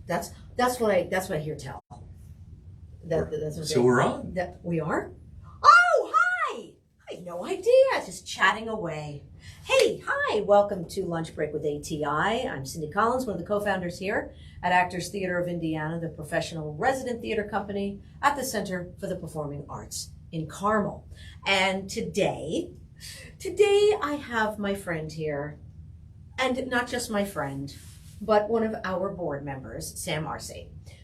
That's what I hear tell. That's what So we're on. That we are? Oh, hi! I had no idea. Just chatting away. Hey, hi! Welcome to Lunch Break with ATI. I'm Cynthia Collins, one of the co-founders here at Actors Theater of Indiana, the professional resident theater company at the Center for the Performing Arts in Carmel. And today I have my friend here, and not just my friend, but one of our board members, Sam Arce.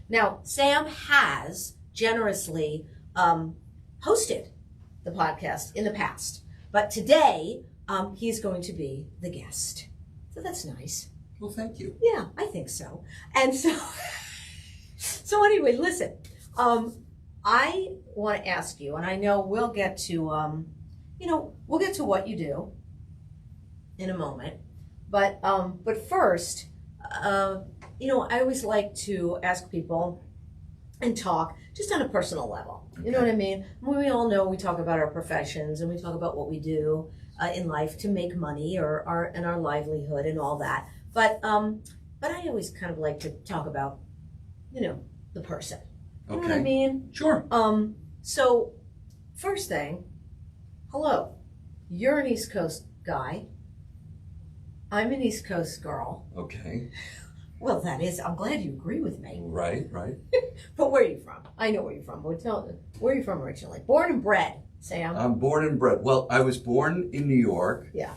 Now, Sam has generously hosted the podcast in the past, but today he's going to be the guest. So that's nice. Well, thank you. Yeah, I think so. And so anyway, listen, I want to ask you, and I know we'll get to, we'll get to what you do in a moment, but first, I always like to ask people and talk just on a personal level. You know what I mean? We all know we talk about our professions and we talk about what we do in life to make money or our livelihood and all that. But I always kind of like to talk about, the person. You know what I mean? Sure. So first thing, hello. You're an East Coast guy. I'm an East Coast girl. Okay. Well, I'm glad you agree with me. Right. But where are you from? I know where you're from. Where are you from originally? Born and bred, Sam. I'm born and bred. Well, I was born in New York. Yeah.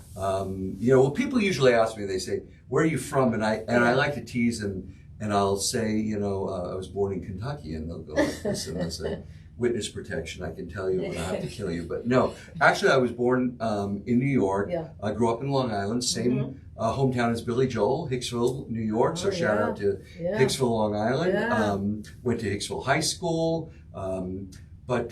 People usually ask me, they say, where are you from? And I like to tease and I'll say, I was born in Kentucky, and they'll go like this, and I say, witness protection, I can tell you when I have to kill you. But no, actually I was born in New York. Yeah. I grew up in Long Island, same hometown as Billy Joel, Hicksville, New York. So shout out to Hicksville, Long Island. Yeah. Went to Hicksville High School. But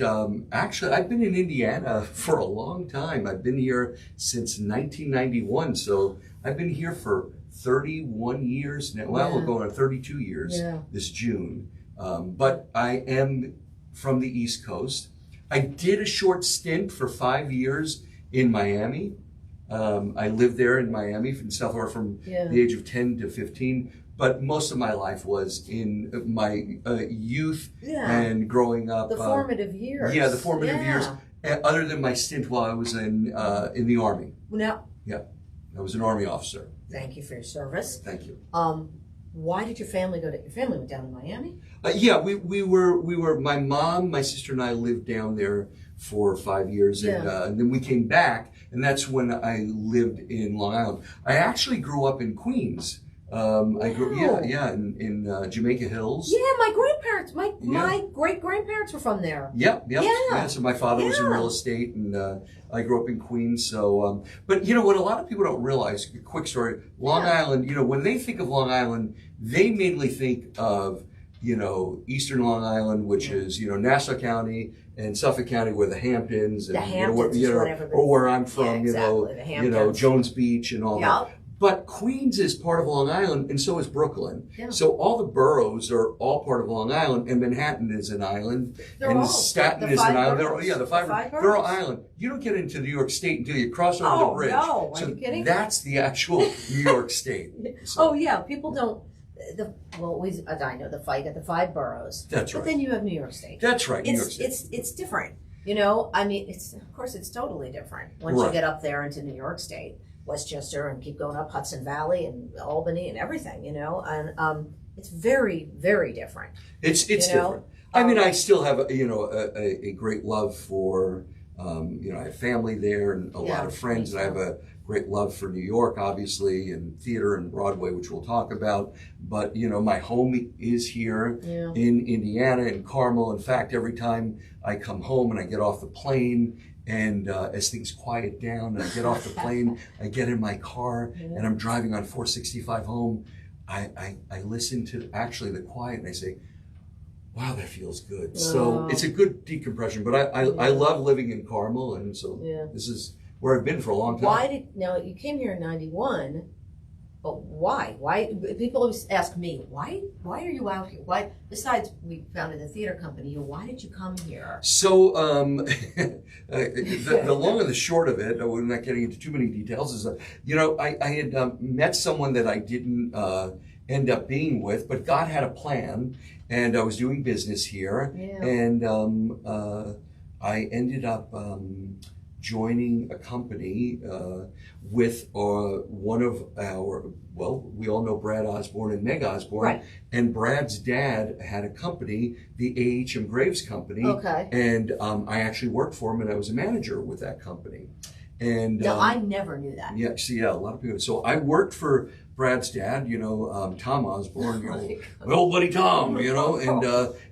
actually, I've been in Indiana for a long time. I've been here since 1991. So I've been here for 31 years now. Well, we're going on 32 years this June. But I am from the East Coast. I did a short stint for 5 years in Miami. I lived there in Miami from the age of 10 to 15. But most of my life was in my youth and growing up. The formative years. Yeah, the formative years. Other than my stint while I was in the Army. Now. Yeah, I was an Army officer. Thank you for your service. Thank you. Why did your family your family went down to Miami? We were, my mom, my sister and I lived down there for 5 years and then we came back, and that's when I lived in Long Island. I actually grew up in Queens. I grew in Jamaica Hills. Yeah, my grandparents, my great grandparents were from there. Yep. Yeah, so my father was in real estate, and I grew up in Queens. So, but what a lot of people don't realize, quick story, Long Island, when they think of Long Island, they mainly think of, Eastern Long Island, which is, Nassau County and Suffolk County, where the Hamptons and, or where I'm from, Jones Beach and all that. But Queens is part of Long Island, and so is Brooklyn. Yeah. So all the boroughs are all part of Long Island, and Manhattan is an island, and Staten is an island. The five boroughs. They're all island. You don't get into New York State until you cross over the bridge. Oh, no. Are you kidding? That's the actual New York State. So. Oh, yeah. People don't. I know the five boroughs. That's right. But then you have New York State. That's right. New York State. It's different. Of course, it's totally different once you get up there into New York State. Westchester, and keep going up Hudson Valley and Albany and everything, and it's very, very different. It's different. I still have a great love for I have family there and a lot of friends, and I have a great love for New York, obviously, and theater and Broadway, which we'll talk about. But my home is here in Indiana, in Carmel. In fact, every time I come home and I get off the plane, and as things quiet down and I get off the plane, I get in my car and I'm driving on 465 home, I listen to actually the quiet and I say, wow, that feels good. So it's a good decompression, but I love living in Carmel, and so this is where I've been for a long time. Now you came here in 91, but why? People always ask me, why are you out here? Why, besides we founded the theater company, why did you come here? So the long and the short of it, we're not getting into too many details, is I had met someone that I didn't end up being with, but God had a plan, and I was doing business here, Yeah. and I ended up joining a company with one of our, well, we all know Brad Osborne and Meg Osborne, Right. and Brad's dad had a company, the A.H.M. Graves Company, Okay. and I actually worked for him, and I was a manager with that company. And No, I never knew that. yeah, see, yeah, a lot of people. So I worked for Brad's dad, Tom Osborne, old buddy Tom,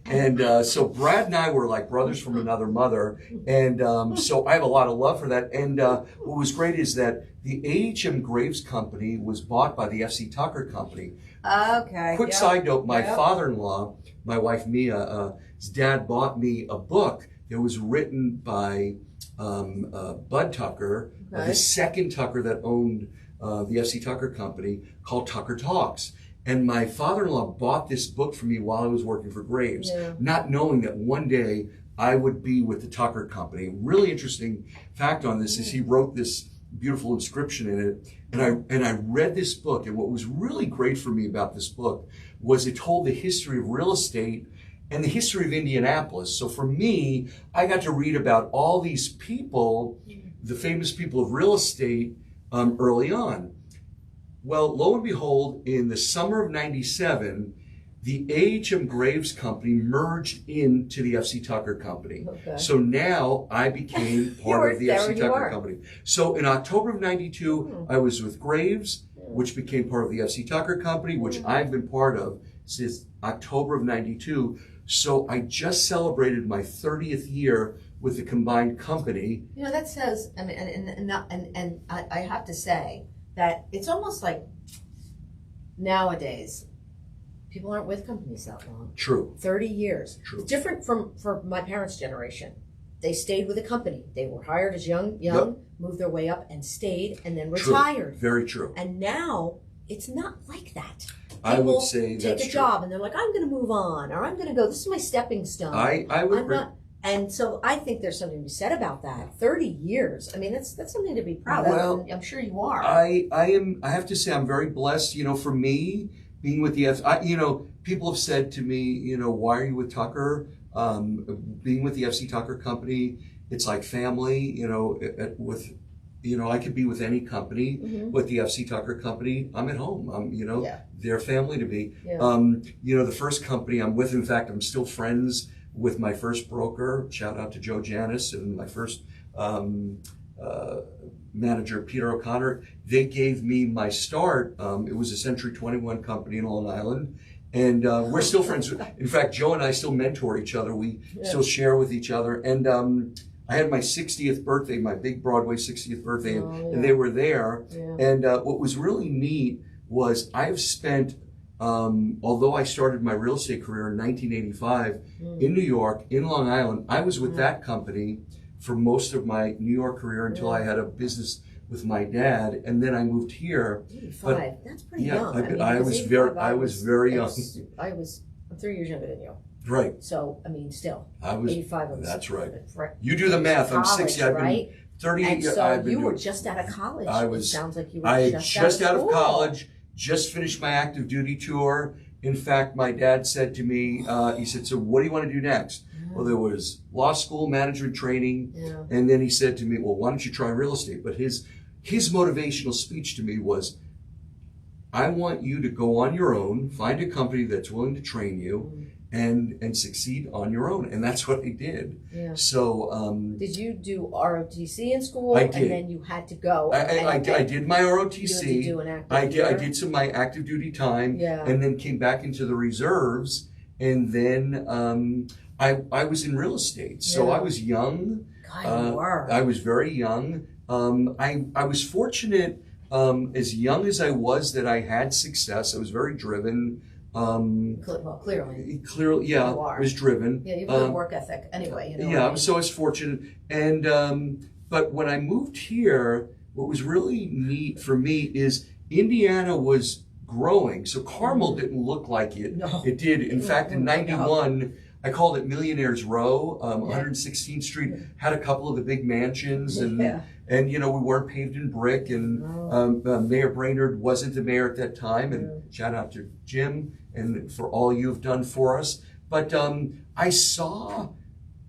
and so Brad and I were like brothers from another mother, and so I have a lot of love for that. And what was great is that the A.H.M. Graves Company was bought by the F.C. Tucker Company. Okay. Quick side note: my father-in-law, my wife Mia, his dad bought me a book that was written by Bud Tucker, the second Tucker that owned the F.C. Tucker Company, called Tucker Talks. And my father-in-law bought this book for me while I was working for Graves, not knowing that one day I would be with the Tucker Company. Really interesting fact on this is he wrote this beautiful inscription in it, and I read this book, and what was really great for me about this book was it told the history of real estate and the history of Indianapolis. So for me, I got to read about all these people, the famous people of real estate, early on. Well, lo and behold, in the summer of '97, the A.H.M. Graves Company merged into the F.C. Tucker Company. Okay. So now I became part of the F.C. Tucker Company. So in October of '92, I was with Graves, which became part of the F.C. Tucker Company, which I've been part of since October of '92. So I just celebrated my 30th year with the combined company. You know, that says, I mean, and I have to say that it's almost like nowadays, people aren't with companies that long. True. 30 years. True. It's different from my parents' generation. They stayed with a company. They were hired as young, moved their way up and stayed, and then retired. True. Very true. And now it's not like that. I would say that's take a job and they're like, I'm going to move on, or I'm going to go. This is my stepping stone. I would agree. And so I think there's something to be said about that. 30 years. I mean, that's something to be proud of. And I'm sure you are. I have to say I'm very blessed. For me, being with the people have said to me, why are you with Tucker? Being with the FC Tucker Company, it's like family. I could be with any company, but the FC Tucker Company, I'm at home. They're family to me. Yeah. The first company I'm with, in fact, I'm still friends with my first broker. Shout out to Joe Janis, and my first manager, Peter O'Connor. They gave me my start. It was a Century 21 company in Long Island. And we're still friends. In fact, Joe and I still mentor each other. We still share with each other. And I had my 60th birthday, my big Broadway 60th birthday, and they were there. Yeah. And what was really neat was I've spent, although I started my real estate career in 1985 in New York, in Long Island, I was with that company for most of my New York career until I had a business with my dad, and then I moved here. 85, that's pretty young. I was very young. I'm 3 years younger than you. Right. So, still. 85. That's right. You do the math. I'm 60. I've been 38 and years. So you were just out of college. It sounds like you were just out of college, just finished my active duty tour. In fact, my dad said to me, he said, so what do you want to do next? Well, there was law school, management training, and then he said to me, well, why don't you try real estate? But his motivational speech to me was, I want you to go on your own, find a company that's willing to train you, and succeed on your own. And that's what I did. Yeah. So did you do ROTC in school? I did. And then you had to go. I did my ROTC. You had to do an active I did some of my active duty time, and then came back into the reserves, and then I was in real estate. So I was young. God, you were. I was very young. I was fortunate, as young as I was, that I had success. I was very driven. Clearly, yeah, I was driven. Yeah, you have a good work ethic anyway. So I was fortunate. And but when I moved here, what was really neat for me is Indiana was growing. So Carmel didn't look like it. No. It did. In fact, in '91, I called it Millionaires Row, 116th Street, had a couple of the big mansions, and we weren't paved in brick, and Mayor Brainerd wasn't the mayor at that time, and shout out to Jim and for all you've done for us. But I saw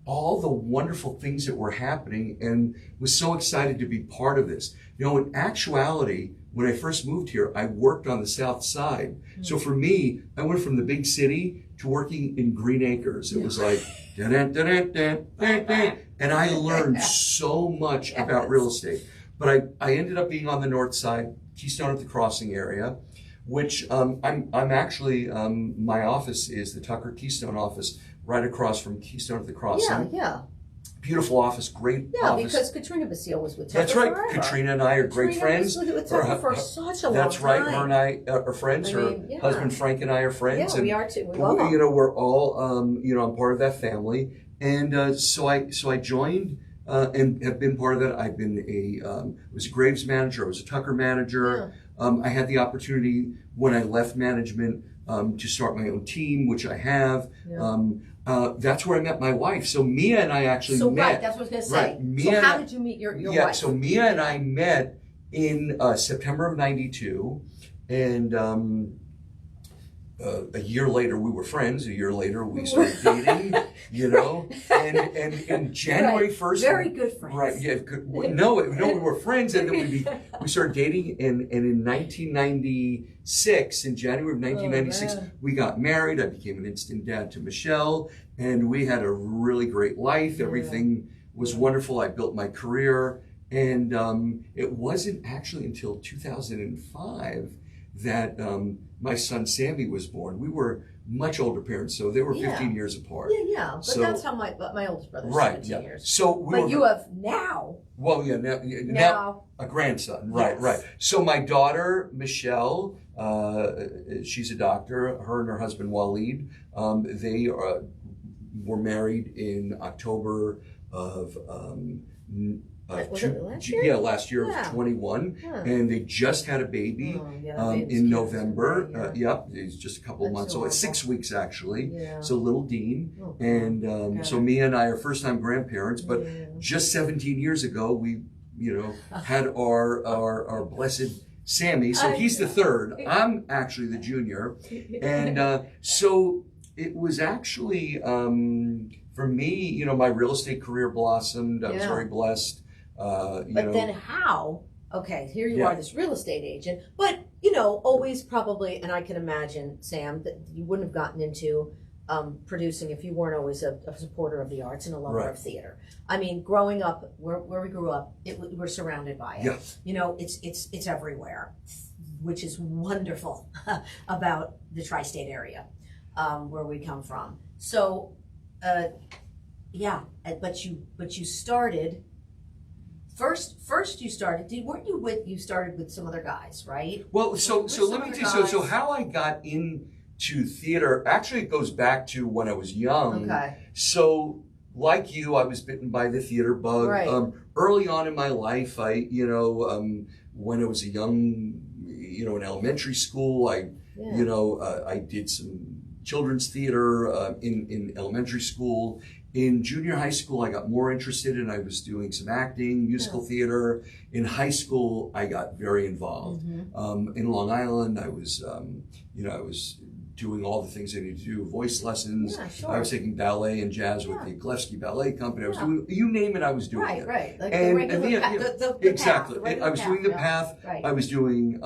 all the wonderful things that were happening and was so excited to be part of this. In actuality, when I first moved here, I worked on the South Side. So for me, I went from the big city to working in Green Acres. It was like, and I learned so much about real estate. But I ended up being on the North Side, Keystone at the Crossing area, which I'm actually, my office is the Tucker Keystone office, right across from Keystone at the Crossing. Yeah. Beautiful office, great office. Yeah, because Katrina Basile was with Tucker. That's right. Forever. Katrina and I are great friends. Katrina was with Tucker for such a long time. That's right. Her and I are friends. Her husband Frank and I are friends. Yeah, we are too. We love them. We're all, I'm part of that family. And so I joined and have been part of that. I've been was a Graves manager. I was a Tucker manager. I had the opportunity when I left management to start my own team, which I have. That's where I met my wife. So Mia and I actually met. Right, that's what I was going to say. So how did you meet your wife? So Mia and I met in September of '92, and a year later we were friends. A year later we started dating. And January 1st, very good friends. Right? Yeah. No, we were friends, and then we started dating. And in 1996, in January of 1996, we got married. I became an instant dad to Michelle, and we had a really great life. Everything was wonderful. I built my career, and it wasn't actually until 2005 that my son Sammy was born. We were much older parents, so they were 15 years apart. Yeah. But that's how my oldest brother's 17 years. So you have now. Well, now a grandson. Right, right. So my daughter Michelle, she's a doctor. Her and her husband Waleed, they were married in October of. Was it last year? Yeah, last year of 21, and they just had a baby in November. He's just a couple of months old, 6 weeks actually. So little Dean, and so Mia and I are first-time grandparents. But just 17 years ago, we had our blessed Sammy. So he's the third. I'm actually the junior, and so it was actually for me. My real estate career blossomed. I was very blessed. But then how? Okay, here you are, this real estate agent, but always probably, and I can imagine, Sam, that you wouldn't have gotten into producing if you weren't always a supporter of the arts and a lover of theater. I mean, growing up where we grew up, we're surrounded by it. It's everywhere, which is wonderful about the tri-state area where we come from. So, but you started. First you started. You started with some other guys, right? Well, so let me tell you. So how I got into theater actually it goes back to when I was young. Okay. So like you, I was bitten by the theater bug. Right. Early on in my life, when I was a young, in elementary school, I did some children's theater in elementary school. In junior high school, I got more interested and I was doing some acting, musical theater. In high school, I got very involved. In Long Island, I was, I was doing all the things I needed to do, voice lessons. I was taking ballet and jazz with the Gillespie Ballet Company. I was doing, you name it, I was doing it. Right. Like the regular path. Exactly. I was doing the path. I was doing,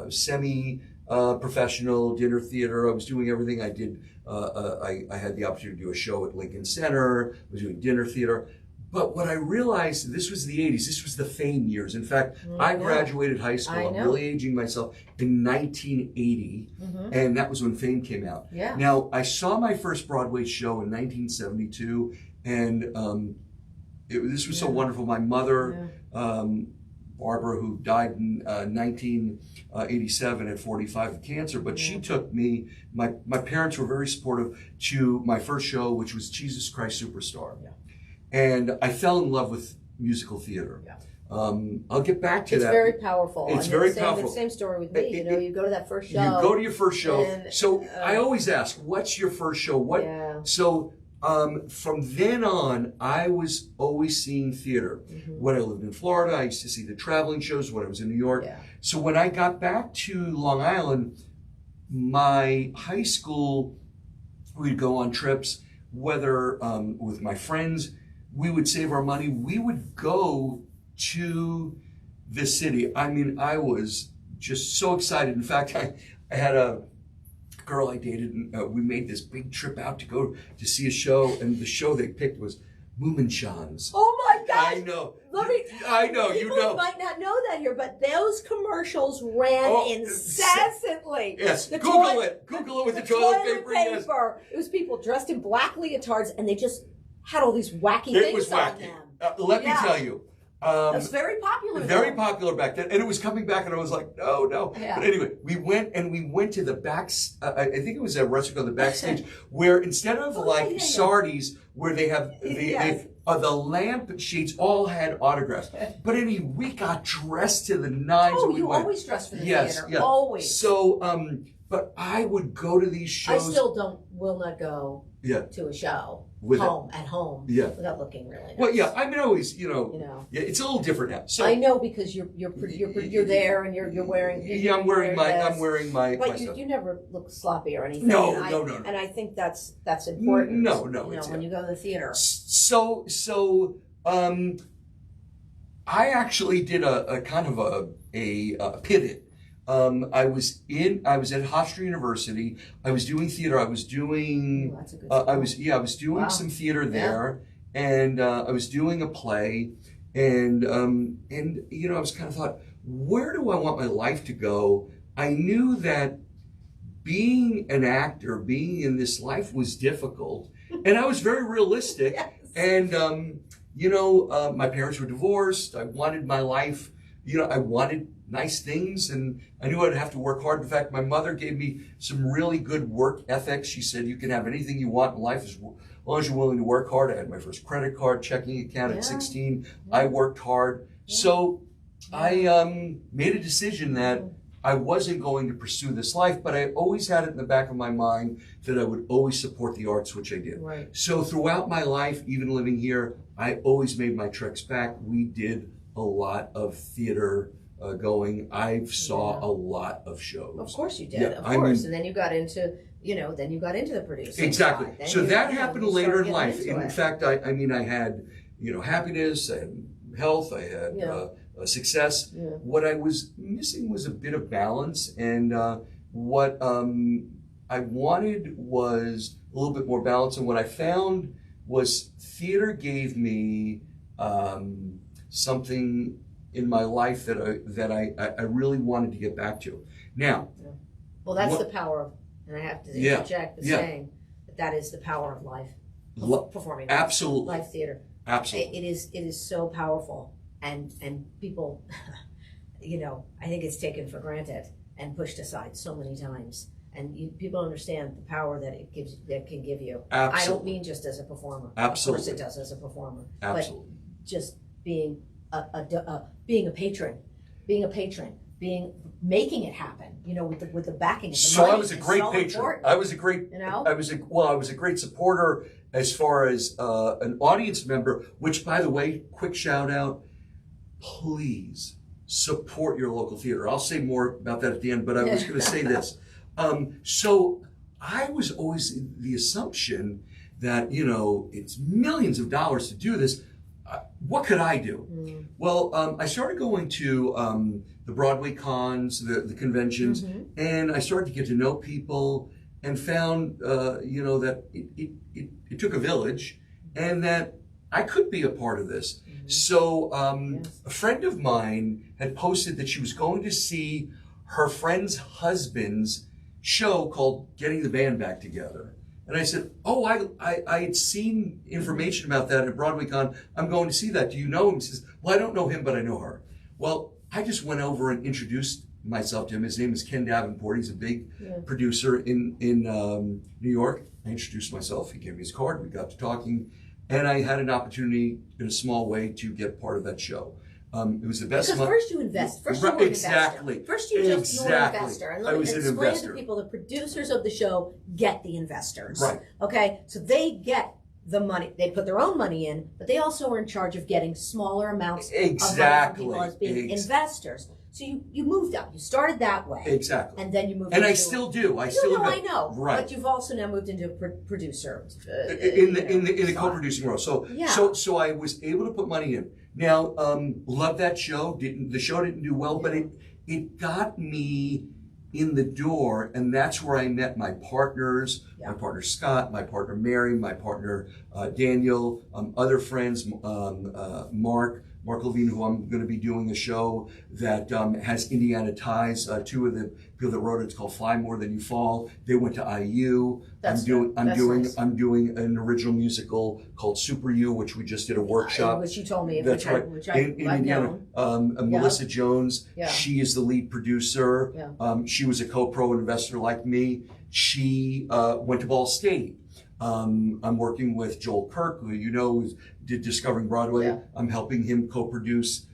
semi professional dinner theater. I was doing everything. I did. I had the opportunity to do a show at Lincoln Center. I was doing dinner theater. But what I realized, this was the 80s. This was the Fame years. In fact, I graduated high school. I'm really aging myself in 1980, and that was when Fame came out. Now, I saw my first Broadway show in 1972, and this was so wonderful. My mother. Barbara, who died in 1987 at 45 of cancer, but she took me, my parents were very supportive, to my first show, which was Jesus Christ Superstar. And I fell in love with musical theater. I'll get back to It's that. very powerful. It's very powerful. The same story with me. You go to that first show. You go to your first show. And, so I always ask, what's your first show? What? Yeah. So from then on, I was always seeing theater. When I lived in Florida, I used to see the traveling shows. When I was in New York. Yeah. So when I got back to Long Island, my high school, we'd go on trips, whether with my friends, we would save our money. We would go to the city. I mean, I was just so excited. In fact, I had a girl I dated, and we made this big trip out to go to see a show, and the show they picked was Moominshans. Oh my gosh! I know. I know. People You know. might not know that here, but those commercials ran incessantly. Yes. The Google it with the toilet paper. Yes. It was people dressed in black leotards, and they just had all these wacky It things was on wacky. them. Let me tell you. It was very popular. Very popular back then, and it was coming back, and I was like, no. Yeah. But anyway, we went to the back. I think it was a restaurant called the Backstage, where instead of Sardi's, where they have the lamp sheets all had autographs. But anyway, we got dressed to the nines. Oh, and you went. always dress for the Yes, theater. yeah. Always. So, but I would go to these shows. I still will not go to a show at home without looking really nice. Well, yeah, I mean, always, yeah, it's a little different now. So I know because you're there and you're wearing. I'm wearing my. But you never look sloppy or anything. No. And I think that's important. No. When you go to the theater. So, I actually did a kind of a pivot. I was at Hofstra University. I was doing theater. I was doing. That's a good I was doing some theater there, and I was doing a play, and I was kind of thought, where do I want my life to go? I knew that being an actor, being in this life was difficult, and I was very realistic. Yes. And my parents were divorced. I wanted my life. I wanted nice things, and I knew I'd have to work hard. In fact, my mother gave me some really good work ethics. She said, you can have anything you want in life as long as you're willing to work hard. I had my first credit card, checking account at 16. I worked hard. So I made a decision that I wasn't going to pursue this life, but I always had it in the back of my mind that I would always support the arts, which I did. Right. So throughout my life, even living here, I always made my treks back. We did a lot of theater going. I saw a lot of shows. Of course you did. Yeah, of course. And then you got into, the producing. Exactly. Side. So that happened later in life. In fact, I had, happiness, I had health, I had success. Yeah. What I was missing was a bit of balance, and what I wanted was a little bit more balance. And what I found was theater gave me something in my life that I really wanted to get back to. Now, well, that's the power of, and I have to interject saying that is the power of live performing. Absolutely, live theater. Absolutely, it is so powerful, and people, I think it's taken for granted and pushed aside so many times. And people understand the power that can give you. Absolutely. I don't mean just as a performer. Absolutely. Of course it does as a performer. Absolutely. But just being a patron, making it happen, with the backing of the So money. I was a great patron. Important. I was a great, I was a great supporter as far as an audience member, which, by the way, quick shout out, please support your local theater. I'll say more about that at the end, but I was going to say this. So I was always in the assumption that, it's millions of dollars to do this. What could I do? Mm. Well, I started going to the Broadway cons, the conventions, and I started to get to know people and found, that it took a village and that I could be a part of this. Mm-hmm. So a friend of mine had posted that she was going to see her friend's husband's show called Getting the Band Back Together. And I said, I had seen information about that at BroadwayCon. I'm going to see that. Do you know him? He says, well, I don't know him, but I know her. Well, I just went over and introduced myself to him. His name is Ken Davenport. He's a big producer in New York. I introduced myself. He gave me his card. We got to talking. And I had an opportunity in a small way to get part of that show. It was the best Because money. first you invest. First you were an Exactly. investor. First you just were an investor. And I was an explain investor. to people, the producers of the show get the investors. Right. Okay? So they get the money. They put their own money in, but they also are in charge of getting smaller amounts of money from people as being investors. So you moved up. You started that way. Exactly. And then you moved and into... I still do. I know. Right. But you've also now moved into producer. In the co-producing role. So I was able to put money in. Now, loved that show. The show didn't do well, but it got me in the door, and that's where I met my partners, my partner Scott, my partner Mary, my partner Daniel, other friends, Mark Levine, who I'm going to be doing a show that has Indiana ties. Two of the people that wrote it's called Fly More Than You Fall. They went to IU. I'm doing an original musical called Super You, which we just did a workshop. Which you told me. That's right. In Indiana. Melissa Jones. Yeah. She is the lead producer. Yeah. She was a co-pro investor like me. She went to Ball State. I'm working with Joel Kirk, who you know did Discovering Broadway. Yeah. I'm helping him co-produce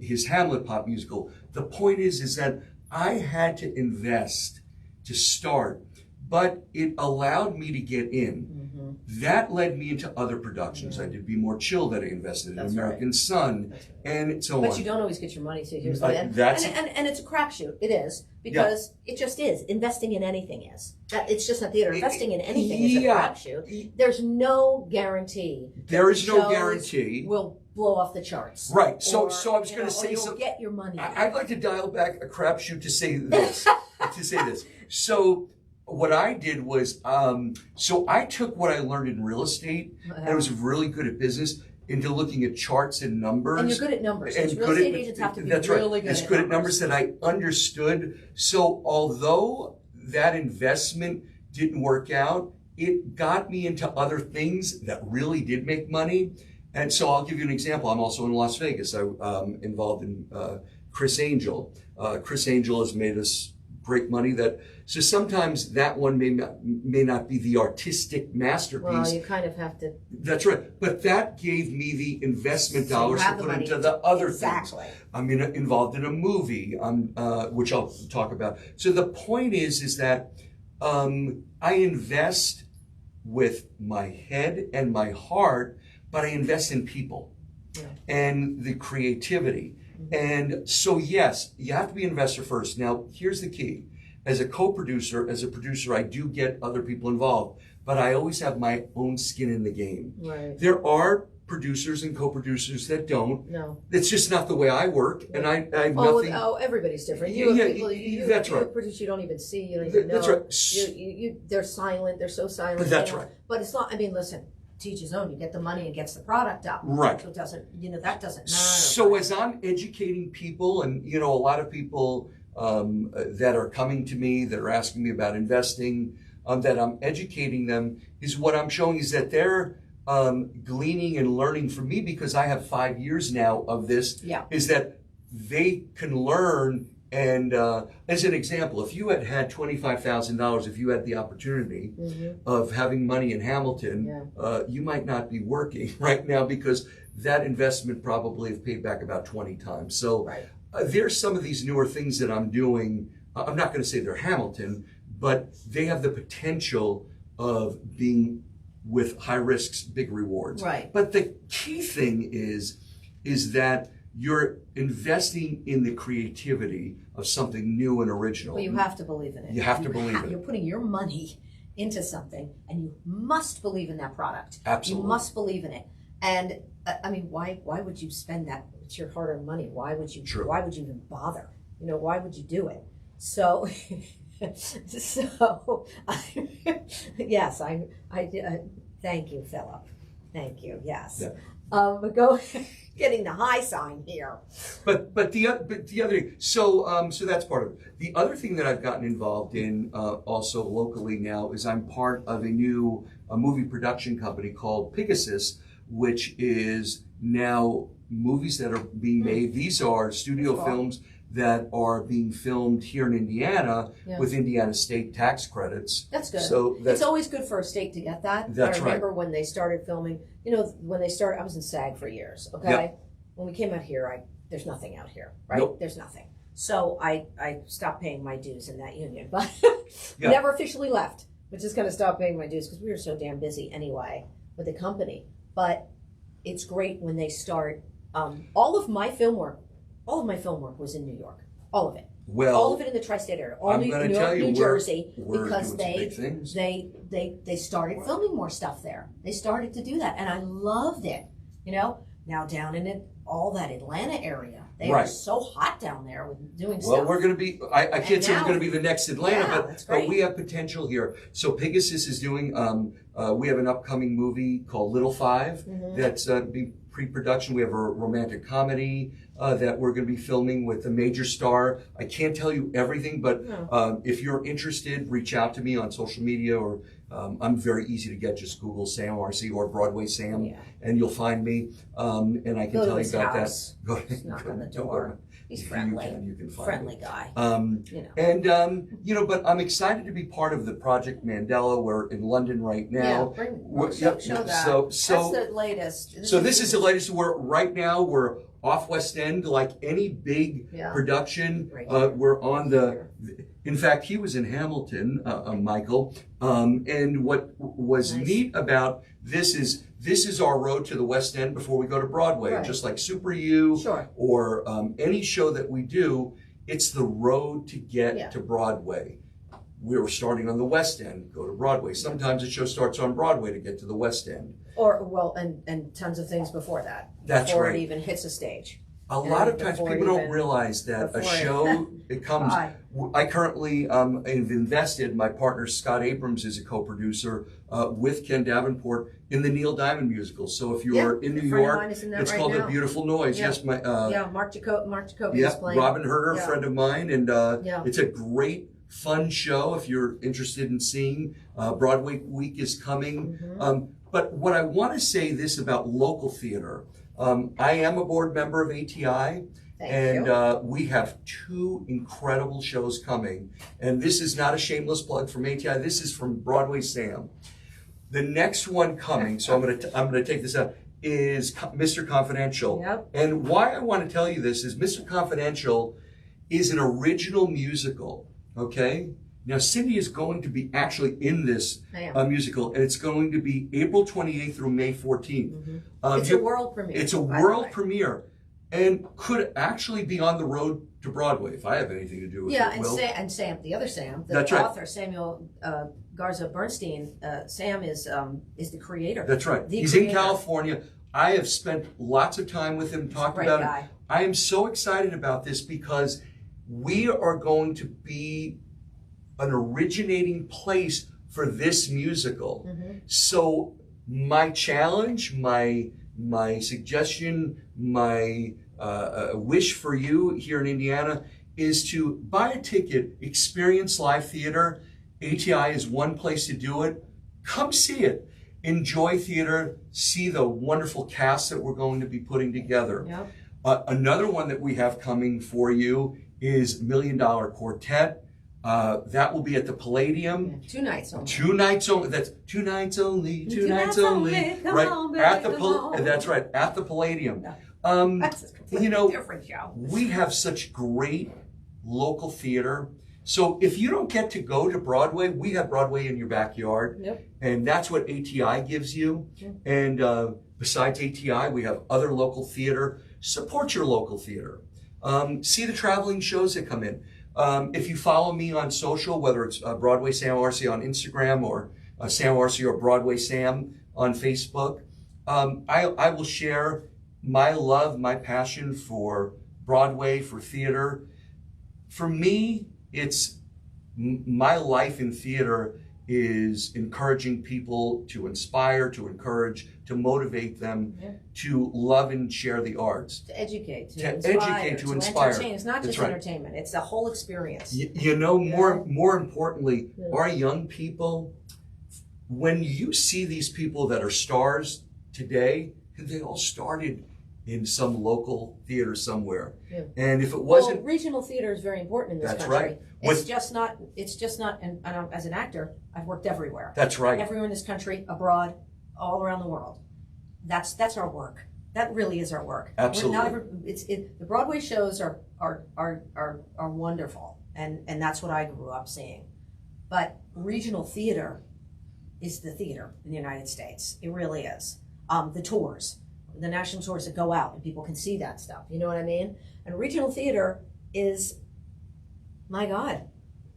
his Hamlet pop musical. The point is that I had to invest to start, but it allowed me to get in. Mm-hmm. That led me into other productions. Mm-hmm. I did Be More Chill that I invested in, American Sun, and so on. But you don't always get your money, so here's the end. And it's a crapshoot. It is. Because it just is. Investing in anything is. It's just not theater. Investing in anything is a crapshoot. There's no guarantee. There is no guarantee. Will blow off the charts. Right. So I was going to say something. Get your money. I'd like to dial back a crapshoot to say this. So what I did was, so I took what I learned in real estate, and I was really good at business, into looking at charts and numbers. And you're good at numbers. And real estate agents have to be really good at numbers that I understood. So although that investment didn't work out, it got me into other things that really did make money. And so I'll give you an example. I'm also in Las Vegas. I'm involved in Chris Angel. Chris Angel has made us great money. So sometimes that one may not be the artistic masterpiece. Well, you kind of have to. That's right. But that gave me the investment dollars to put into the other things. I'm involved in a movie, which I'll talk about. So the point is that I invest with my head and my heart, but I invest in people and the creativity. And so, yes, you have to be an investor first. Now, here's the key. As a co-producer, as a producer, I do get other people involved, but I always have my own skin in the game. Right. There are producers and co-producers that don't. No. It's just not the way I work, and I have nothing. Oh, everybody's different. You have people, that's right. You produce you don't even see, you don't even know. That's right. They're silent. They're so silent. That's right. But it's not. I mean, listen. Teach his own. You get the money and gets the product up. Right. So it doesn't. That doesn't matter. So as I'm educating people, and a lot of people that are coming to me that are asking me about investing, that I'm educating them, is what I'm showing is that they're gleaning and learning from me because I have 5 years now of this. Yeah. Is that they can learn. And as an example, if you had $25,000, if you had the opportunity of having money in Hamilton, you might not be working right now because that investment probably have paid back about 20 times. So there's some of these newer things that I'm doing. I'm not going to say they're Hamilton, but they have the potential of being with high risks, big rewards. Right. But the key thing is that you're investing in the creativity of something new and original. Well, you have to believe in it. You have to believe in it. You're putting your money into something, and you must believe in that product. Absolutely. You must believe in it. And I mean, why would you spend that? It's your hard-earned money. Why would you? True. Why would you even bother? Why would you do it? So, yes, I thank you, Philip. Thank you. Yes. Yeah. Go. Getting the high sign here. But the other so that's part of it. The other thing that I've gotten involved in also locally now is I'm part of a new movie production company called Pegasus, which is now movies that are being made. These are studio films that are being filmed here in Indiana with Indiana state tax credits. That's good. So it's always good for a state to get that. That's I remember when they started filming, when they started, I was in SAG for years, okay? Yep. When we came out here, there's nothing out here, right? Nope. There's nothing. So I stopped paying my dues in that union, but Yeah. never officially left, but just kind of stopped paying my dues because we were so damn busy anyway with the company. But it's great when they start. All of my film work was in New York. All of it. Well, All of it in the tri-state area. All I'm New going to York, tell you, New Jersey, we're because doing some big things. they started filming more stuff there. They started to do that, and I loved it. You know, now down in it, all that Atlanta area, they are so hot down there with doing stuff. Well, we're going to be, I can't say we're now- going to be the next Atlanta, Yeah, but that's great. we have potential here. So Pegasus is doing, we have an upcoming movie called Little Five that's being pre-production. We have a romantic comedy that we're going to be filming with a major star. I can't tell you everything, but if you're interested, reach out to me on social media, or I'm very easy to get. Just Google Sam Arce or Broadway Sam, and you'll find me. And I can tell you about house. that. Go Just knock on the don't door. worry. He's If friendly. You can find Friendly me. guy. You know. But I'm excited to be part of the Project Mandela. We're in London right now. Show that. So that's the latest. So this is the latest. We're off West End, like any big production. We're on the. In fact, he was in Hamilton, Michael. And what was neat about this is our road to the West End before we go to Broadway. Right. Just like Super U or any show that we do, it's the road to get to Broadway. We were starting on the West End, go to Broadway. Sometimes a show starts on Broadway to get to the West End. And tons of things before that. That's before right. it even hits a stage. A lot of times people don't realize that a show, it comes, I currently have invested, my partner Scott Abrams is a co-producer with Ken Davenport in the Neil Diamond musical. So if you're in New York, it's called The Beautiful Noise. Yes, Mark Jacoby is playing. Robin Herder, a friend of mine, and it's a great, fun show if you're interested in seeing. Broadway Week is coming. But what I want to say this about local theater, I am a board member of ATI, we have 2 incredible shows coming. And this is not a shameless plug from ATI. This is from Broadway Sam. The next one coming, so I'm gonna take this out, is Mr. Confidential. And why I want to tell you this is Mr. Confidential is an original musical. Okay. Now, Cindy is going to be actually in this musical, and it's going to be April 28th through May 14th. It's a world premiere. It's a world premiere, and could actually be on the road to Broadway if I have anything to do with it. And Sam, the other Sam, the author, Samuel Garza Bernstein, Sam is the creator. That's right. He's in California. I have spent lots of time with him talking about it. I am so excited about this because we are going to be an originating place for this musical. So my challenge, my suggestion, my wish for you here in Indiana is to buy a ticket, experience live theater. ATI is one place to do it. Come see it. Enjoy theater. See the wonderful cast that we're going to be putting together. Another one that we have coming for you is $1 Million Quartet. That will be at the Palladium. 2 nights only. 2 nights only. That's 2 nights only. 2 nights only. Come right on, baby, at the that's right at the Palladium. That's a completely different show. We have such great local theater. So if you don't get to go to Broadway, we have Broadway in your backyard, and that's what ATI gives you. And besides ATI, we have other local theater. Support your local theater. See the traveling shows that come in. If you follow me on social, whether it's Broadway Sam Arce on Instagram or Sam Arce or Broadway Sam on Facebook, I will share my love, my passion for Broadway, for theater. For me, it's my life in theater is encouraging people to inspire, to encourage, to motivate them to love and share the arts. To educate, to inspire. Entertain. It's not just entertainment, it's the whole experience. More importantly, our young people, when you see these people that are stars today, they all started in some local theater somewhere. And if it wasn't... regional theater is very important in this country. That's right. It's just not, and as an actor, I've worked everywhere. That's right. Everywhere in this country, abroad, all around the world. That's our work. That really is our work. Absolutely. The Broadway shows are wonderful, and that's what I grew up seeing. But regional theater is the theater in the United States. It really is. The tours, the national tours that go out, and people can see that stuff. You know what I mean? And regional theater is, my God,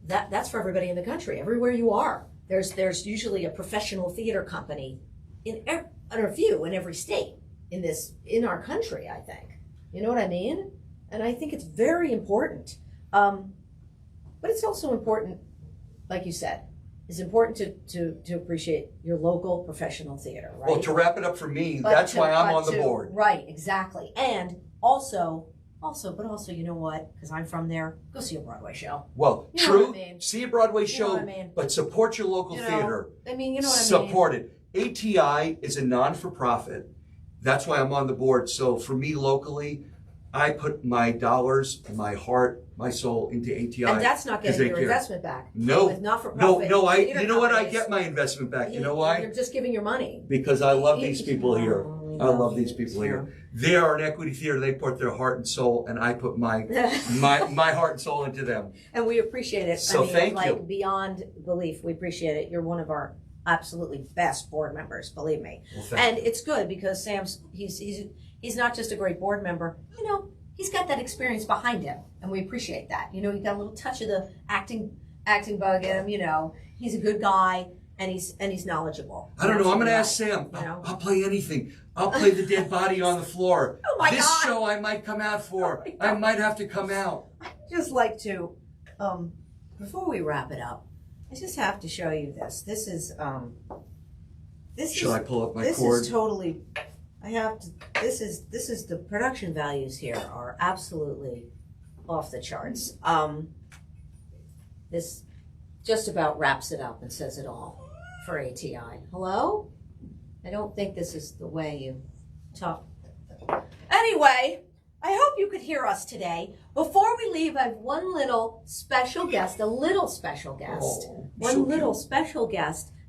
that's for everybody in the country. Everywhere you are, there's usually a professional theater company in every state in our country, I think. You know what I mean? And I think it's very important. But it's also important, like you said, it's important to appreciate your local professional theater, right? Well, to wrap it up for me, that's why I'm on the board. Right, exactly. And also, you know what? Because I'm from there, go see a Broadway show. Well, you know true. What I mean? See a Broadway show, you know what I mean? But support your local theater. I mean, you know what I mean? Support it. ATI is a non-for-profit. That's why I'm on the board. So for me locally, I put my dollars, my heart, my soul into ATI. And that's not getting your investment back. No. With not-for-profit. No. You know what? I get my investment back. You know why? You're just giving your money. Because I love these people here. I love these people True. here. They are an equity theater. They put their heart and soul, and I put my heart and soul into them. And we appreciate it. So thank you. Beyond belief, we appreciate it. You're one of our absolutely best board members, believe me. Well, and it's good because Sam's he's not just a great board member. You know, he's got that experience behind him, and we appreciate that. You know, he's got a little touch of the acting bug in him. You know, he's a good guy. And he's knowledgeable. I don't know. I'm going to ask Sam. I'll play anything. I'll play the dead body on the floor. Oh my God. This show I might come out for. I might have to come out. I'd just like to, before we wrap it up, I just have to show you this. This is Should I pull up my cord? This is totally. I have to. This is the production values here are absolutely off the charts. This just about wraps it up and says it all for ATI. Hello? I don't think this is the way you talk. Anyway, I hope you could hear us today. Before we leave, I have one little special guest, Oh, little special guest,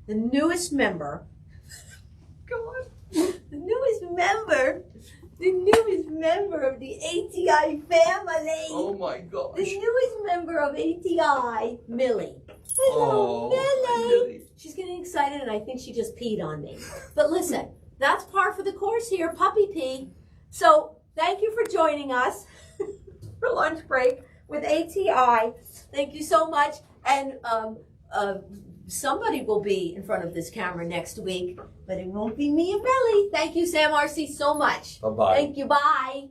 the newest member. Come on. The newest member of the ATI family. Oh my gosh. The newest member of ATI, Millie. Hello, Millie. She's getting excited, and I think she just peed on me. But listen, that's par for the course here, puppy pee. So thank you for joining us for lunch break with ATI. Thank you so much. And somebody will be in front of this camera next week, but it won't be me and Millie. Thank you, Sam Arce, so much. Bye-bye. Thank you. Bye.